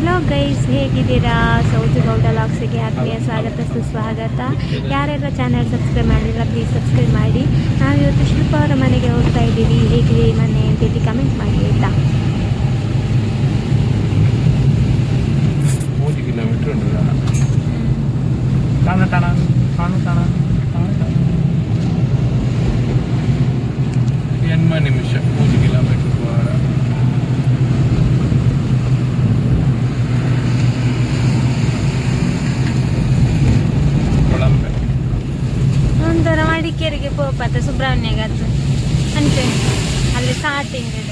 Hello guys, ಹೇಗಿದ್ದೀರಾ? ಸೌಜು ಗೌಡ ಲಾಗ್ಸಿಗೆ ಆತ್ಮೀಯ ಸ್ವಾಗತ ಸುಸ್ವಾಗತ. ಯಾರೆಲ್ಲ ಚಾನಲ್ ಸಬ್ಸ್ಕ್ರೈಬ್ ಮಾಡಿಲ್ಲ ಪ್ಲೀಸ್ ಸಬ್ಸ್ಕ್ರೈಬ್ ಮಾಡಿ. ನಾವು ಇವತ್ತು ಶಿಲ್ಪ ಅವರ ಮನೆಗೆ ಹೋಗ್ತಾ ಇದ್ದೀವಿ. ಹೇಗಿದೆ ಮನೆ ಅಂತೇಳಿ ಕಮೆಂಟ್ ಮಾಡಿ ಆಯಿತಾ. 3 ಕಿಲೋಮೀಟರ್ ಉಂಟು. ಎನ್ಮ ನಿಮಿಷ 3 ಕಿಲೋಮೀಟರ್ ಕೊಳಂಬೆ ಒಂಥರ ಮಡಿಕೇರಿಗೆ ಪೋಪತ್ತ ಸುಬ್ರಹ್ಮಣ್ಯಗದ್ದು ಅಂತೆ ಅಲ್ಲಿ ಸ್ಟಾರ್ಟಿಂಗ್ ಇದೆ.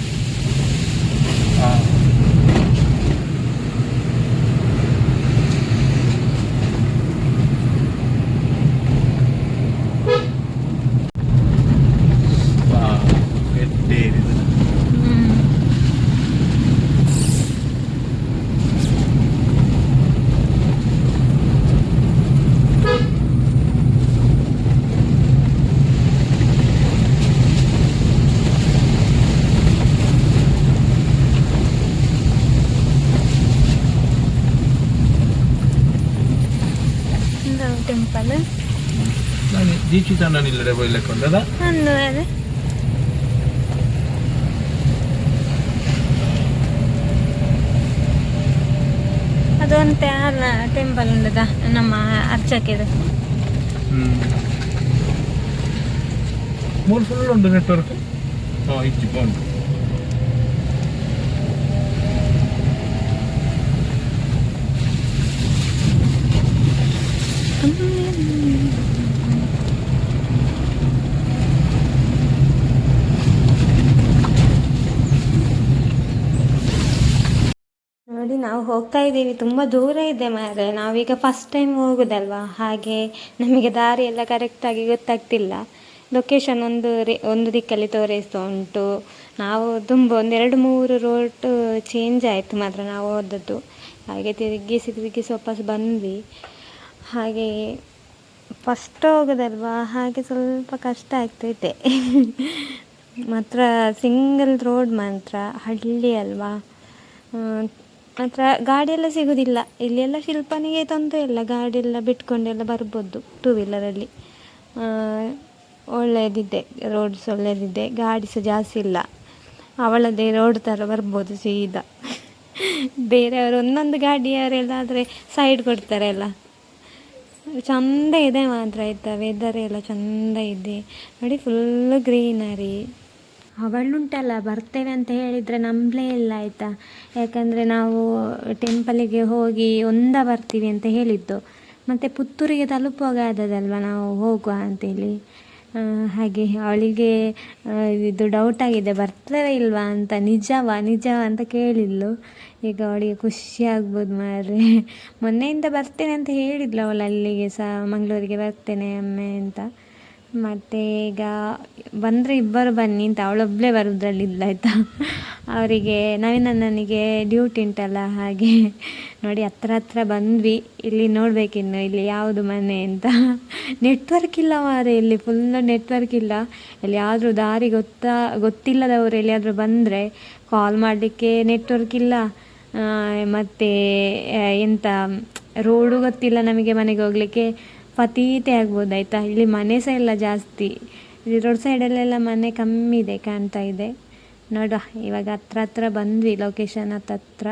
ಟೆಂಪಲ್ ದೀಕ್ಷಿತ ಇಲ್ಲದೆ ಬೈಲಕ್ಕೊಂಡದ ಅಂದು ಅದೇ ಅದೊಂದು ಟೆಂಪಲ್ ಉಂಟದ ನಮ್ಮ ಅರ್ಚಕ್ಕಿದು. ಮೂರು ಫುಲ್ ಉಂಟು ನೆಟ್ವರ್ಕ್ ಇಚ್ಚಿ ಉಂಟು. ನೋಡಿ, ನಾವು ಹೋಗ್ತಾ ಇದ್ದೀವಿ. ತುಂಬ ದೂರ ಇದೆ ಮಾರೆ. ನಾವೀಗ ಫಸ್ಟ್ ಟೈಮ್ ಹೋಗೋದಲ್ವಾ, ಹಾಗೆ ನಮಗೆ ದಾರಿ ಎಲ್ಲ ಕರೆಕ್ಟಾಗಿ ಗೊತ್ತಾಗ್ತಿಲ್ಲ. ಲೊಕೇಶನ್ ಒಂದು ದಿಕ್ಕಲ್ಲಿ ತೋರಿಸ್ತಾ ಉಂಟು. ನಾವು ತುಂಬ 2-3 ರೋಡ್ ಚೇಂಜ್ ಆಯಿತು ಮಾತ್ರ ನಾವು ಹೋದದ್ದು. ಹಾಗೆ ತಿರುಗಿಸಿ ವಾಪಸ್ ಬಂದ್ವಿ. ಹಾಗೆ ಫಸ್ಟ್ ಹೋಗೋದಲ್ವಾ, ಹಾಗೆ ಸ್ವಲ್ಪ ಕಷ್ಟ ಆಗ್ತೈತೆ. ಮಾತ್ರ ಸಿಂಗಲ್ ರೋಡ್ ಮಾತ್ರ, ಹಳ್ಳಿ ಅಲ್ವಾ, ಮಾತ್ರ ಗಾಡಿಯೆಲ್ಲ ಸಿಗೋದಿಲ್ಲ. ಇಲ್ಲೆಲ್ಲ ಶಿಲ್ಪನಿಗೆ ತೊಂದರೆ ಇಲ್ಲ, ಗಾಡಿಯೆಲ್ಲ ಬಿಟ್ಕೊಂಡೆಲ್ಲ ಬರ್ಬೋದು 2 ವೀಲರಲ್ಲಿ. ಒಳ್ಳೆಯದಿದೆ, ರೋಡ್ಸ್ ಒಳ್ಳೆಯದಿದೆ, ಗಾಡಿ ಸಹ ಜಾಸ್ತಿ ಇಲ್ಲ. ಅವಳದೇ ರೋಡ್ ಥರ ಬರ್ಬೋದು ಸೀದಾ. ಬೇರೆಯವರು ಒಂದೊಂದು ಗಾಡಿಯವರೆಲ್ಲಾದರೆ ಸೈಡ್ ಕೊಡ್ತಾರೆ ಎಲ್ಲ. ಚೆಂದ ಇದೆ ಮಾತ್ರ ಆಯಿತಾ, ವೆದರ್ ಎಲ್ಲ ಚೆಂದ ಇದೆ ನೋಡಿ, ಫುಲ್ಲು ಗ್ರೀನರಿ. ಅವಳುಂಟಲ್ಲ, ಬರ್ತೇವೆ ಅಂತ ಹೇಳಿದರೆ ನಂಬಲೇ ಇಲ್ಲ ಆಯಿತಾ. ಯಾಕಂದರೆ ನಾವು ಟೆಂಪಲಿಗೆ ಹೋಗಿ ಬರ್ತೀವಿ ಅಂತ ಹೇಳಿದ್ದು, ಮತ್ತು ಪುತ್ತೂರಿಗೆ ತಲುಪುವಾಗ ಆದದಲ್ವ ನಾವು ಹೋಗುವ ಅಂತೇಳಿ. ಹಾಗೆ ಅವಳಿಗೆ ಇದು ಡೌಟ್ ಆಗಿದೆ, ಬರ್ತಾರೆ ಇಲ್ವಾ ಅಂತ. ನಿಜವಾ ಅಂತ ಕೇಳಿದ್ಲು. ಈಗ ಅವಳಿಗೆ ಖುಷಿ ಆಗ್ಬೋದು ಮಾರ್ರೆ. ಮೊನ್ನೆಯಿಂದ ಬರ್ತೇನೆ ಅಂತ ಹೇಳಿದ್ಲು ಅವಳು, ಅಲ್ಲಿಗೆ ಸಹ ಮಂಗಳೂರಿಗೆ ಬರ್ತೇನೆ ಅಮ್ಮೆ ಅಂತ. ಮತ್ತು ಈಗ ಬಂದರೆ ಇಬ್ಬರು ಬನ್ನಿ ಅಂತ, ಅವಳೊಬ್ಬಳೇ ಬರೋದ್ರಲ್ಲಿಲ್ಲ ಆಯಿತಾ. ಅವರಿಗೆ ನವೀನಣ್ಣನಿಗೆ ಡ್ಯೂಟಿ ಉಂಟಲ್ಲ, ಹಾಗೆ ನೋಡಿ ಹತ್ರ ಬಂದ್ವಿ. ಇಲ್ಲಿ ನೋಡಬೇಕಿನ್ನು ಇಲ್ಲಿ ಯಾವುದು ಮನೆ ಅಂತ. ನೆಟ್ವರ್ಕ್ ಇಲ್ಲ ಮಾರೆ, ಇಲ್ಲಿ ಫುಲ್ಲು ನೆಟ್ವರ್ಕ್ ಇಲ್ಲ. ಎಲ್ಲಿಯಾದರೂ ದಾರಿ ಗೊತ್ತಿಲ್ಲದವರು ಎಲ್ಲಿಯಾದರೂ ಬಂದರೆ ಕಾಲ್ ಮಾಡಲಿಕ್ಕೆ ನೆಟ್ವರ್ಕ್ ಇಲ್ಲ. ಮತ್ತು ಎಂತ ರೋಡು ಗೊತ್ತಿಲ್ಲ ನಮಗೆ, ಮನೆಗೆ ಹೋಗಲಿಕ್ಕೆ ಪತೀತೆ ಆಗ್ಬೋದು ಆಯಿತಾ. ಇಲ್ಲಿ ಮನೆ ಸಹ ಇಲ್ಲ ಜಾಸ್ತಿ, ಇಲ್ಲಿ ರೋಡ್ ಸೈಡಲ್ಲೆಲ್ಲ ಮನೆ ಕಮ್ಮಿ ಇದೆ, ಕಾಣ್ತಾ ಇದೆ. ನೋಡುವ, ಇವಾಗ ಹತ್ರ ಬಂದ್ವಿ. ಲೊಕೇಶನ್ ಹತ್ರ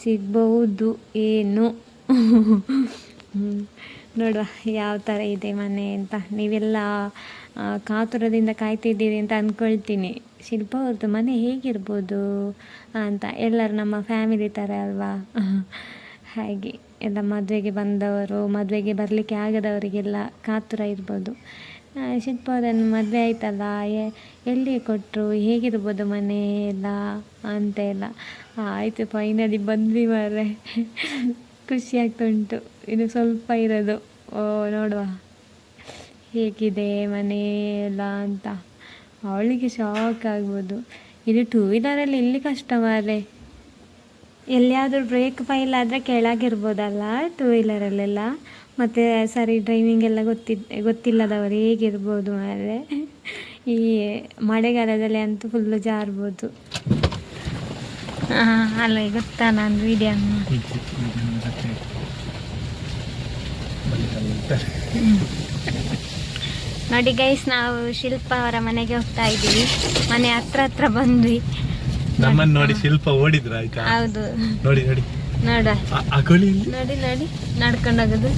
ಸಿಗ್ಬಹುದು ಏನು. ನೋಡುವ ಯಾವ ಥರ ಇದೆ ಮನೆ ಅಂತ. ನೀವೆಲ್ಲ ಕಾತುರದಿಂದ ಕಾಯ್ತಿದ್ದೀರಿ ಅಂತ ಅಂದ್ಕೊಳ್ತೀನಿ. ಶಿಲ್ಪ ಅವ್ರದ್ದು ಮನೆ ಹೇಗಿರ್ಬೋದು ಅಂತ. ಎಲ್ಲರೂ ನಮ್ಮ ಫ್ಯಾಮಿಲಿ ಥರ ಅಲ್ವಾ, ಹಾಗೆ ಎಲ್ಲ ಮದುವೆಗೆ ಬಂದವರು, ಮದುವೆಗೆ ಬರಲಿಕ್ಕೆ ಆಗದವರಿಗೆಲ್ಲ ಕಾತುರ ಇರ್ಬೋದು. ಶಿಲ್ಪ ಅವರನ್ನು ಮದುವೆ ಆಯ್ತಲ್ಲ, ಎಲ್ಲಿ ಕೊಟ್ಟರು, ಹೇಗಿರ್ಬೋದು ಮನೆ ಎಲ್ಲ ಅಂತ ಎಲ್ಲ. ಆಯಿತು, ಫೈನಲಿ ಬಂದ್ವಿ ಮಾರ್ರೆ. ಖುಷಿ ಆಗ್ತುಂಟು. ಇನ್ನು ಸ್ವಲ್ಪ ಇರೋದು. ನೋಡುವ ಹೇಗಿದೆ ಮನೆ ಎಲ್ಲ ಅಂತ. ಅವಳಿಗೆ ಶಾಕ್ ಆಗ್ಬೋದು. ಇದು 2 ವೀಲರಲ್ಲಿ ಇಲ್ಲಿ ಕಷ್ಟ ಮಾರ್ರೆ. ಎಲ್ಲಿಯಾದರೂ ಬ್ರೇಕ್ ಫೈಲ್ ಆದರೆ ಕೆಳಗಿರ್ಬೋದಲ್ಲ 2 ವೀಲರಲ್ಲೆಲ್ಲ. ಮತ್ತು ಸರಿ ಡ್ರೈವಿಂಗ್ ಎಲ್ಲ ಗೊತ್ತಿಲ್ಲದವರು ಹೇಗಿರ್ಬೋದು ಮಾರ್ರೆ. ಈ ಮಳೆಗಾಲದಲ್ಲಿ ಅಂತೂ ಫುಲ್ಲು ಜಾರ್ಬೋದು. ಅಲ್ಲ ಗೊತ್ತಾ ನಾನು ವಿಡಿಯೋ ನೋಡಿ. ನೋಡಿ ಗೈಸ್, ನಾವು ಶಿಲ್ಪ ಅವರ ಮನೆಗೆ ಹೋಗ್ತಾ ಇದ್ದೀವಿ. ಮನೆ ಹತ್ರ ಬಂದ್ವಿ. ನಮ್ಮನ್ನು ನೋಡಿ ಶಿಲ್ಪ ಓಡಿದ್ರ ಆಯ್ತಾ? ಹೌದು, ನೋಡಿ ನೋಡಿ ನೋಡ ನೋಡಿ ನೋಡಿ ನಡ್ಕೊಂಡು ಹೋಗೋದು.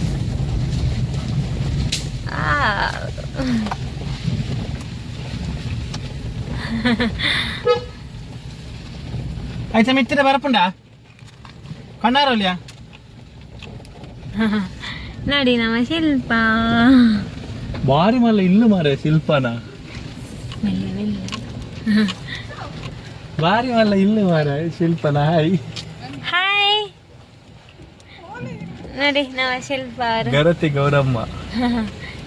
ಆಯ್ತಾ ಮಿತ್ರ ಬರಪುಂಡ ಕಣ್ಣಾರಲ್ಯ ನೋಡಿ ನಮ್ಮ ಶಿಲ್ಪ ಬಾರಿ ಮಲ್ಲ ಇಲ್ಲು ಮಾರ ಶಿಲ್ಪನ ಬಾರಿ ಮಲ್ಲ ಇಲ್ಲು ಮಾರ ಶಿಲ್ಪನ. Hi hi. ನೋಡಿ ನಮ್ಮ ಶಿಲ್ಪ ಅವರು ಗರತಿ ಗೌರಮ್ಮ.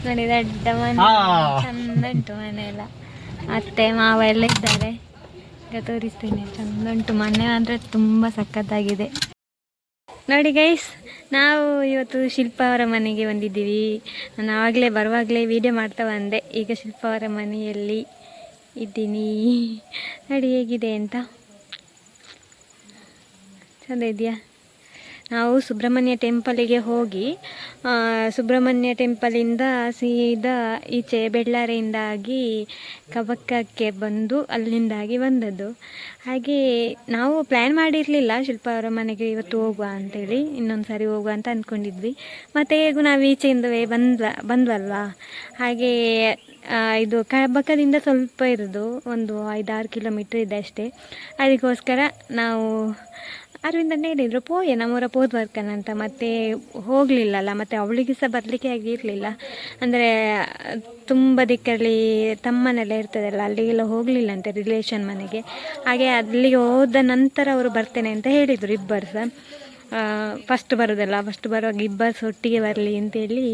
ನೋಡಿ ದೊಡ್ಡ ಮನೆ, ಚಂದ ಉಂಟು ಮನೆ ಎಲ್ಲ. ಅತ್ತೆ ಮಾವ ಎಲ್ಲ ಇದ್ದಾರೆ. ಈಗ ತೋರಿಸ್ತೀನಿ, ಚಂದ ಉಂಟು ಮನೆ ಅಂದರೆ ತುಂಬ ಸಖತ್ತಾಗಿದೆ. ನೋಡಿ ಗೈಸ್, ನಾವು ಇವತ್ತು ಶಿಲ್ಪ ಅವರ ಮನೆಗೆ ಬಂದಿದ್ದೀವಿ. ನಾನು ಆವಾಗಲೇ ಬರುವಾಗಲೇ ವಿಡಿಯೋ ಮಾಡ್ತಾ ಬಂದೆ. ಈಗ ಶಿಲ್ಪ ಅವರ ಮನೆಯಲ್ಲಿ ಇದ್ದೀನಿ. ನೋಡಿ ಹೇಗಿದೆ ಅಂತ, ಚಂದ ಇದೆಯಾ? ನಾವು ಸುಬ್ರಹ್ಮಣ್ಯ ಟೆಂಪಲಿಗೆ ಹೋಗಿ ಸುಬ್ರಹ್ಮಣ್ಯ ಟೆಂಪಲಿಂದ ಸೀದಾ ಈಚೆ ಬೆಳ್ಳಾರೆಯಿಂದಾಗಿ ಕಬಕ್ಕಕ್ಕೆ ಬಂದು ಅಲ್ಲಿಂದಾಗಿ ಬಂದದ್ದು. ಹಾಗೆ ನಾವು ಪ್ಲ್ಯಾನ್ ಮಾಡಿರಲಿಲ್ಲ ಶಿಲ್ಪ ಅವರ ಮನೆಗೆ ಇವತ್ತು ಹೋಗುವ ಅಂತೇಳಿ, ಇನ್ನೊಂದು ಸಾರಿ ಹೋಗುವ ಅಂತ ಅಂದ್ಕೊಂಡಿದ್ವಿ. ಮತ್ತು ಹೇಗೂ ನಾವು ಈಚೆಯಿಂದವೇ ಬಂದ್ವಲ್ವಾ, ಹಾಗೆ ಇದು ಕಬಕ್ಕದಿಂದ ಸ್ವಲ್ಪ ಇರೋದು, ಒಂದು 5-6 ಕಿಲೋಮೀಟ್ರ್ ಇದೆ ಅಷ್ಟೇ. ಅದಕ್ಕೋಸ್ಕರ ನಾವು ಅರವಿಂದನೇ ಹೇಳಿದರು ಪೋಯೆ ನಮ್ಮೂರ ಪೋದ್ ವರ್ಕನ್ ಅಂತ, ಮತ್ತೆ ಹೋಗಲಿಲ್ಲಲ್ಲ. ಮತ್ತು ಅವಳಿಗೆ ಸಹ ಬರಲಿಕ್ಕೆ ಆಗಿರಲಿಲ್ಲ, ಅಂದರೆ ತುಂಬ ದಿಕ್ಕಲ್ಲಿ ತಮ್ಮನೆಲ್ಲ ಇರ್ತದಲ್ಲ, ಅಲ್ಲಿಗೆಲ್ಲ ಹೋಗಲಿಲ್ಲ ಅಂತೆ ರಿಲೇಷನ್ ಮನೆಗೆ. ಹಾಗೆ ಅಲ್ಲಿಗೆ ಹೋದ ನಂತರ ಅವರು ಬರ್ತೇನೆ ಅಂತ ಹೇಳಿದರು ಇಬ್ಬರು ಸಹ. ಫಸ್ಟ್ ಬರೋದಲ್ಲ, ಫಸ್ಟ್ ಬರುವಾಗ ಇಬ್ಬರು ಸಹ ಒಟ್ಟಿಗೆ ಬರಲಿ ಅಂತೇಳಿ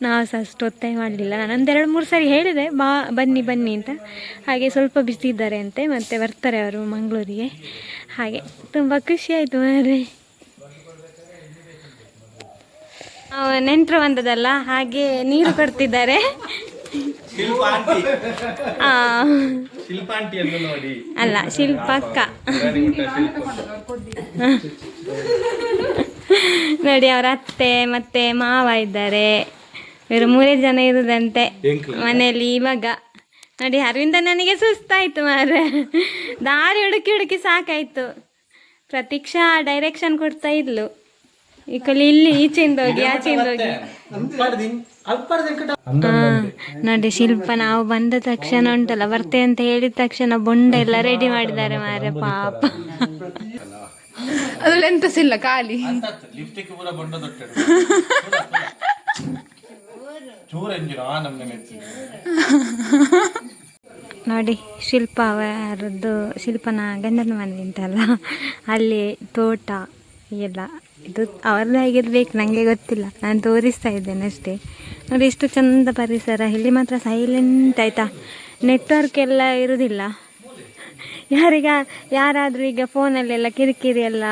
ನಾವು ಸಹ ಅಷ್ಟು ಒತ್ತಾಯ ಮಾಡಲಿಲ್ಲ. ನಾನೊಂದು 2-3 ಸಾರಿ ಹೇಳಿದೆ ಬನ್ನಿ ಅಂತ. ಹಾಗೆ ಸ್ವಲ್ಪ ಬಿಸಿ ಇದ್ದಾರೆ ಅಂತೆ, ಮತ್ತು ಬರ್ತಾರೆ ಅವರು ಮಂಗಳೂರಿಗೆ. ಹಾಗೆ ತುಂಬ ಖುಷಿ ಆಯಿತು ಮಾರ್ರೆ. ನೆಂಟರು ಬಂದದಲ್ಲ, ಹಾಗೆ ನೀರು ಕೊಡ್ತಿದ್ದಾರೆ. ಅಲ್ಲ, ಶಿಲ್ಪ ಅಕ್ಕ. ನೋಡಿ ಅವರ ಅತ್ತೆ ಮತ್ತೆ ಮಾವ ಇದ್ದಾರೆ. ಇವರು 3 ಜನ ಇರುದಂತೆ ಮನೆಯಲ್ಲಿ ಇವಾಗ. ನೋಡಿ ಅರವಿಂದ ನನಗೆ ಸುಸ್ತಾಯ್ತು ಮಾರ್ರೆ, ದಾರಿ ಹುಡುಕಿ ಸಾಕಾಯ್ತು. ಪ್ರತೀಕ್ಷಾ ಡೈರೆಕ್ಷನ್ ಕೊಡ್ತಾ ಇದ್ಲು, ಈ ಕಲಿ ಇಲ್ಲಿ ಈಚೆಯಿಂದ ಹೋಗಿ ಆಚೆಯಿಂದ ಹೋಗಿ. ನೋಡಿ ಶಿಲ್ಪ ನಾವು ಬಂದ ತಕ್ಷಣ ಉಂಟಲ್ಲ, ಬರ್ತೆ ಅಂತ ಹೇಳಿದ ತಕ್ಷಣ ಬೊಂಡ ಎಲ್ಲ ರೆಡಿ ಮಾಡಿದ್ದಾರೆ ಮಾರ್ರೆ, ಪಾಪ. ಅದ್ರಲ್ಲಿ ಎಂತ ಸಿಲ್ಲ ಖಾಲಿ ನೋಡಿ ಶಿಲ್ಪ ಅವರದ್ದು, ಶಿಲ್ಪನ ಗಂಡನ ಮನೆ ಉಂಟಲ್ಲ, ಅಲ್ಲಿ ತೋಟ ಎಲ್ಲ ಇದು ಅವ್ರದ್ದು ಆಗಿರ್ಬೇಕು, ನನಗೆ ಗೊತ್ತಿಲ್ಲ, ನಾನು ತೋರಿಸ್ತಾ ಇದ್ದೇನೆ ಅಷ್ಟೇ. ನೋಡಿ ಎಷ್ಟು ಚಂದ ಪರಿಸರ. ಇಲ್ಲಿ ಮಾತ್ರ ಸೈಲೆಂಟ್ ಆಯಿತಾ, ನೆಟ್ವರ್ಕ್ ಎಲ್ಲ ಇರೋದಿಲ್ಲ. ಯಾರಾದರೂ ಈಗ ಫೋನಲ್ಲೆಲ್ಲ ಕಿರಿಕಿರಿ ಎಲ್ಲ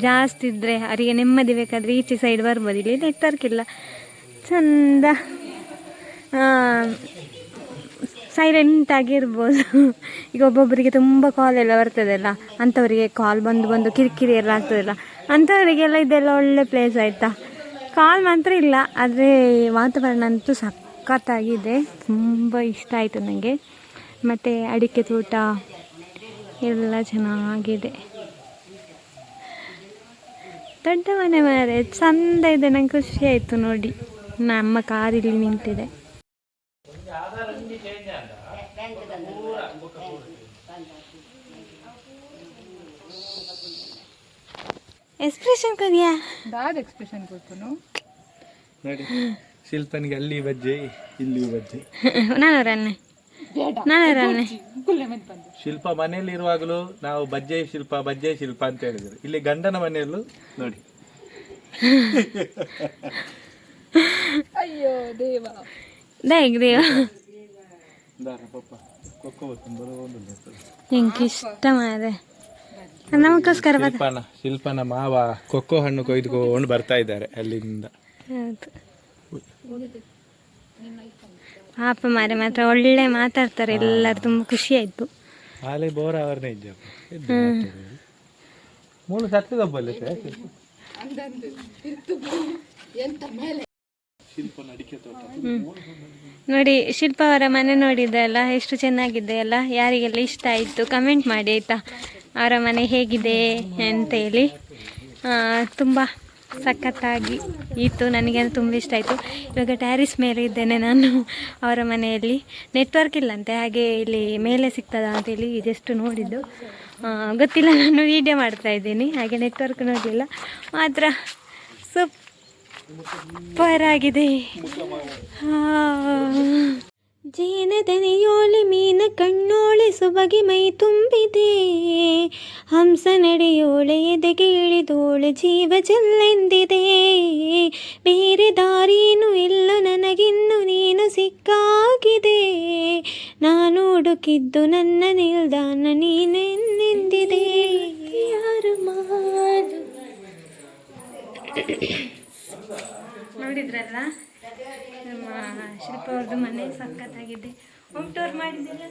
ಜಾಸ್ತಿ ಇದ್ದರೆ ಅವರಿಗೆ ನೆಮ್ಮದಿ ಬೇಕಾದರೆ ಈಚೆ ಸೈಡ್ ಬರ್ಬೋದು. ಇಲ್ಲಿ ನೆಟ್ವರ್ಕ್ ಇಲ್ಲ, ಚಂದ ಸೈಲೆಂಟಾಗಿರ್ಬೋದು. ಈಗ ಒಬ್ಬೊಬ್ಬರಿಗೆ ತುಂಬ ಕಾಲ್ ಎಲ್ಲ ಬರ್ತದಲ್ಲ, ಅಂಥವರಿಗೆ ಕಾಲ್ ಬಂದು ಕಿರಿಕಿರಿ ಎಲ್ಲ ಆಗ್ತದಲ್ಲ, ಅಂಥವರಿಗೆಲ್ಲ ಇದೆಲ್ಲ ಒಳ್ಳೆ ಪ್ಲೇಸ್ ಆಯಿತಾ. ಕಾಲ್ ಮಾತ್ರ ಇಲ್ಲ, ಆದರೆ ವಾತಾವರಣ ಅಂತೂ ಸಖತ್ತಾಗಿದೆ, ತುಂಬ ಇಷ್ಟ ಆಯಿತು ನನಗೆ. ಮತ್ತು ಅಡಿಕೆ ತೋಟ ಎಲ್ಲ ಚೆನ್ನಾಗಿದೆ. ದೊಡ್ಡ ಮನೆ ಮಾರೆ, ಚಂದ ಇದೆ, ನಂಗೆ ಖುಷಿ ಆಯಿತು ನೋಡಿ. ನಮ್ಮ ಕಾರಿಲ್ಲಿ ನಿಂತಿದೆ. ಎಕ್ಸ್ಪ್ರೆಷನ್ ಕೊರಿಯಾ ದಾದ ಎಕ್ಸ್ಪ್ರೆಷನ್ ಕೊಡ್ತನು ನೋಡಿ. ಶಿಲ್ಪನಿಗೆ ಅಲ್ಲಿ ಬಜ್ಜೆ, ಇಲ್ಲಿ ಬಜ್ಜೆ. ನಾನವರನ್ನೇ ಶಿಲ್ಪ ಮನೆಯಲ್ಲಿ ಇರುವಾಗಲೂ ನಾವು ಬಜ್ಜೆ ಶಿಲ್ಪ ಅಂತ ಹೇಳಿದ್ರು. ಇಲ್ಲಿ ಗಂಡನ ಮನೆಯಲ್ಲೂ ನೋಡಿ. ಅಯ್ಯೋ ದೇವ ನಿಂಗೆ ಇಷ್ಟ ಮಾರೆ, ನಮಗೋಸ್ಕರ ಶಿಲ್ಪನ ಮಾವ ಕೊಕ್ಕೋ ಹಣ್ಣು ಕೊಯ್ದುಕೊಂಡು ಬರ್ತಾ ಇದ್ದಾರೆ ಅಲ್ಲಿಂದ. ಹೌದು ಪಾಪ ಮಾರೆ, ಮಾತ್ರ ಒಳ್ಳೆ ಮಾತಾಡ್ತಾರೆ ಎಲ್ಲರೂ, ತುಂಬ ಖುಷಿ ಆಯಿತು. ಮೂಲು ಸತ್ತು ದಬ್ಬಲ್ಲಿ ನೋಡಿ ಶಿಲ್ಪ ಅವರ ಮನೆ ನೋಡಿದೆ ಅಲ್ಲ, ಎಷ್ಟು ಚೆನ್ನಾಗಿದೆ ಅಲ್ಲ. ಯಾರಿಗೆಲ್ಲ ಇಷ್ಟ ಆಯಿತು ಕಮೆಂಟ್ ಮಾಡಿ ಆಯಿತಾ, ಅವರ ಮನೆ ಹೇಗಿದೆ ಅಂತೇಳಿ. ತುಂಬ ಸಖತ್ತಾಗಿ ಇತ್ತು, ನನಗೆ ತುಂಬ ಇಷ್ಟ ಆಯಿತು. ಇವಾಗ ಟ್ಯಾರಿಸ್ ಮೇಲೆ ಇದ್ದೇನೆ ನಾನು ಅವರ ಮನೆಯಲ್ಲಿ. ನೆಟ್ವರ್ಕ್ ಇಲ್ಲಂತೆ, ಹಾಗೆ ಇಲ್ಲಿ ಮೇಲೆ ಸಿಗ್ತದ ಅಂತೇಳಿ ಜಸ್ಟ್ ನೋಡಿದ್ದು, ಗೊತ್ತಿಲ್ಲ, ನಾನು ವೀಡಿಯೋ ಮಾಡ್ತಾ ಇದ್ದೀನಿ ಹಾಗೆ ನೆಟ್ವರ್ಕ್ ನೋಡಲಿಲ್ಲ. ಮಾತ್ರ ಸೂಪರ್ ಆಗಿದೆ. ಜೇನದನೆಯೋಳೆ ಮೀನ ಕಣ್ಣೋಳೆ ಸೊಬಗಿ ಮೈ ತುಂಬಿದೆ, ಹಂಸ ನಡೆಯೋಳೆ ಎದೆಗೆ ಇಳಿದೋಳೆ ಜೀವ ಜಲ್ಲೆಂದಿದೆ. ಬೇರೆ ದಾರಿನೂ ಇಲ್ಲ ನನಗಿನ್ನು ನೀನು ಸಿಕ್ಕಾಗಿದೆ, ನಾನು ಹುಡುಕಿದ್ದು ನನ್ನ ನಿಲ್ದಾಣ ನೀನೆಂದಿದೆ. ಯಾರು ಮಾಡು ನೋಡಿದ್ರಲ್ಲ, ನಮ್ಮ ಶಿಲ್ಪ ಅವ್ರದ್ದು ಮನೆ ಸಖತ್ತಾಗಿದೆ. ಹೋಮ್ ಟೂರ್ ಮಾಡಿದ್ದೀರ?